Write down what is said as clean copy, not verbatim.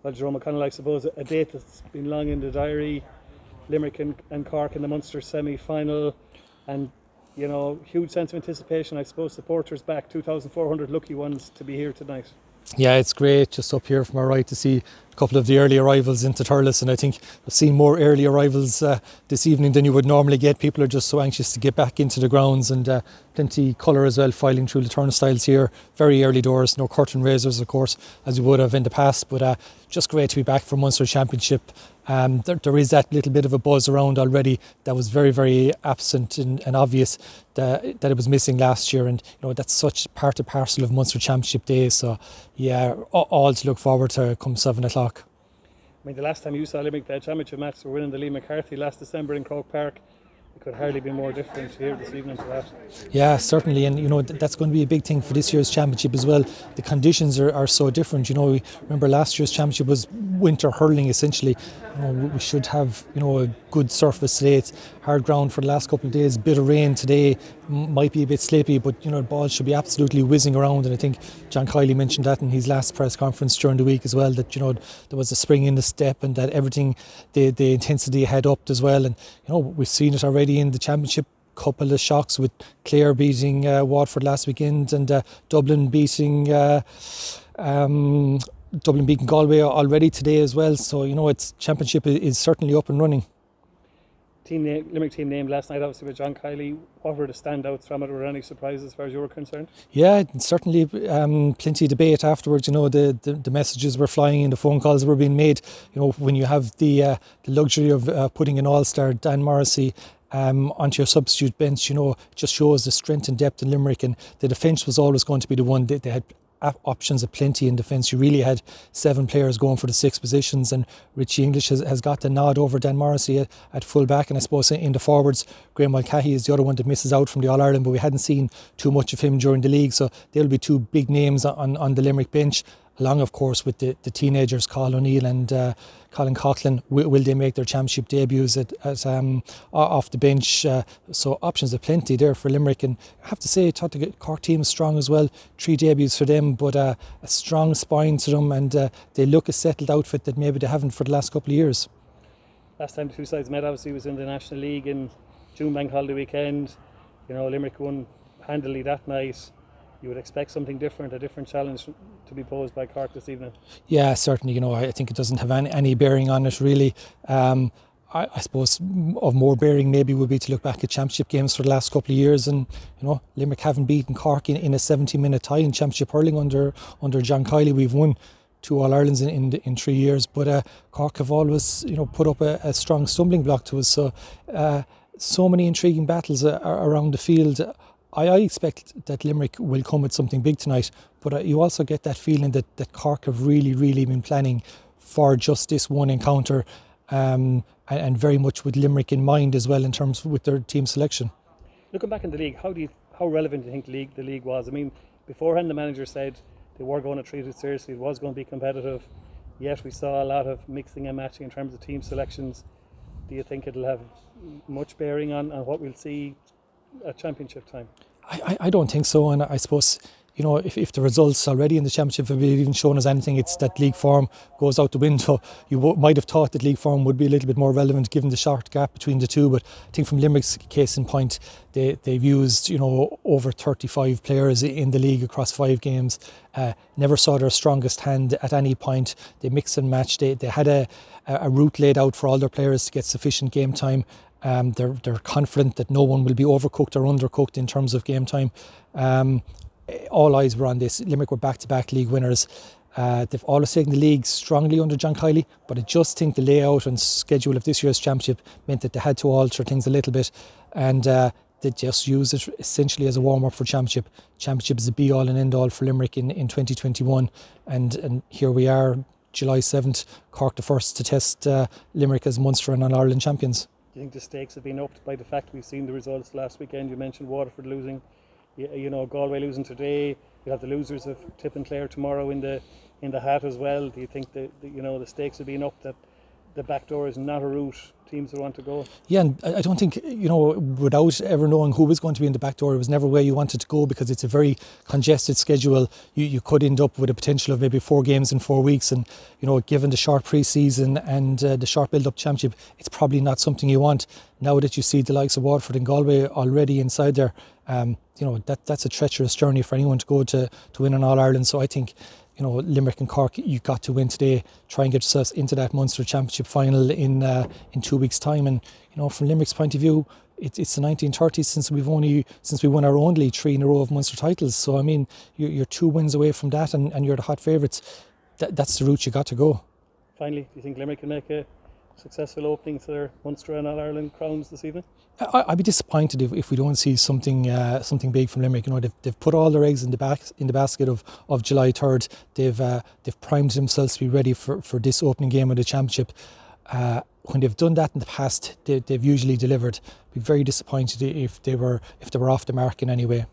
Well, Jerome, kind of I suppose a date that's been long in the diary. Limerick and Cork in the Munster semi-final, and huge sense of anticipation. I suppose supporters back, 2,400 lucky ones to be here tonight. Yeah, it's great just up here from our right to see a couple of the early arrivals into Thurles, and I think I've seen more early arrivals this evening than you would normally get. People are just so anxious to get back into the grounds, and plenty colour as well filing through the turnstiles here. Very early doors, no curtain raisers of course as you would have in the past, but just great to be back for Munster Championship. There is that little bit of a buzz around already that was very, very absent and obvious that it was missing last year, and that's such part and parcel of Munster Championship Day. So yeah, all to look forward to come 7 o'clock. I mean, the last time you saw Limerick the championship match, they were winning the Lee McCarthy last December in Croke Park. It could hardly be more different here this evening to that. Yeah, certainly, and that's going to be a big thing for this year's championship as well. The conditions are so different. We remember last year's championship was winter hurling essentially. We should have a good surface today. It's hard ground for the last couple of days. A bit of rain today, might be a bit slippy, but the ball should be absolutely whizzing around. And I think John Kiley mentioned that in his last press conference during the week as well, that there was a spring in the step, and that everything, the intensity had upped as well. And we've seen it already in the championship. Couple of shocks with Clare beating Waterford last weekend, and Dublin beating Galway already today as well. So it's championship is certainly up and running. Limerick team named last night, obviously, with John Kiley. What were the standouts from it? Were there any surprises as far as you were concerned? Yeah, certainly plenty of debate afterwards. The messages were flying and the phone calls were being made. When you have the luxury of putting an all-star Dan Morrissey onto your substitute bench, it just shows the strength and depth in Limerick, and the defence was always going to be the one. They had options of plenty in defence. You really had 7 players going for the 6 positions, and Richie English has got the nod over Dan Morrissey at full back, and I suppose in the forwards Graham Mulcahy is the other one that misses out from the All-Ireland, but we hadn't seen too much of him during the league, so there'll be 2 big names on the Limerick bench, along of course with the teenagers Colin O'Neill and Colin Coughlin. Will they make their championship debuts off the bench? So options are plenty there for Limerick, and I have to say I thought the Cork team was strong as well. 3 debuts for them, but a strong spine to them, and they look a settled outfit that maybe they haven't for the last couple of years. Last time the two sides met obviously was in the National League in June bank holiday weekend. Limerick won handily that night. You would expect something different, a different challenge to be posed by Cork this evening. Yeah, certainly. I think it doesn't have any bearing on it really. I suppose of more bearing maybe would be to look back at championship games for the last couple of years, and Limerick haven't beaten Cork in a 70-minute tie in championship hurling under John Kiley. We've won 2 All-Irelands in 3 years, but Cork have always put up a strong stumbling block to us. So many intriguing battles around the field. I expect that Limerick will come with something big tonight, but you also get that feeling that Cork have really, really been planning for just this one encounter, and very much with Limerick in mind as well in terms with their team selection. Looking back in the league, how relevant do you think the league was? I mean, beforehand the manager said they were going to treat it seriously, it was going to be competitive, yet we saw a lot of mixing and matching in terms of team selections. Do you think it'll have much bearing on what we'll see at championship time? I don't think so, and I suppose if the results already in the championship have even shown us anything, it's that league form goes out the window. You might have thought that league form would be a little bit more relevant given the short gap between the two, but I think from Limerick's case in point, they've used over 35 players in the league across 5 games. Never saw their strongest hand at any point. They mix and match. They had a route laid out for all their players to get sufficient game time. They're confident that no one will be overcooked or undercooked in terms of game time. All eyes were on this. Limerick were back-to-back league winners. They've always taken the league strongly under John Kiley, but I just think the layout and schedule of this year's championship meant that they had to alter things a little bit, and they just used it essentially as a warm-up for championship. Championship is the be-all and end-all for Limerick in 2021, and here we are, July 7th, Cork the first to test Limerick as Munster and All-Ireland champions. Do you think the stakes have been upped by the fact we've seen the results last weekend? You mentioned Waterford losing, Galway losing today. You have the losers of Tip and Clare tomorrow in the hat as well. Do you think that the stakes have been upped, that the back door is not a route teams would want to go. Yeah, and I don't think, without ever knowing who was going to be in the back door, it was never where you wanted to go, because it's a very congested schedule. You could end up with a potential of maybe 4 games in 4 weeks, and given the short pre-season and the short build-up championship, it's probably not something you want. Now that you see the likes of Waterford and Galway already inside there, that's a treacherous journey for anyone to go to win an All-Ireland. So I think, Limerick and Cork, you got to win today, try and get yourselves into that Munster Championship final in 2 weeks' time. And from Limerick's point of view, it's the 1930s since we won our only 3 in a row of Munster titles. So I mean, you're 2 wins away from that, and you're the hot favourites. That's the route you got to go. Finally, do you think Limerick can make a successful opening to their Munster and All-Ireland crowns this evening? I'd be disappointed if we don't see something big from Limerick. They've put all their eggs in the basket of July 3rd. They've primed themselves to be ready for this opening game of the championship. When they've done that in the past, they've usually delivered. Be very disappointed if they were off the mark in any way.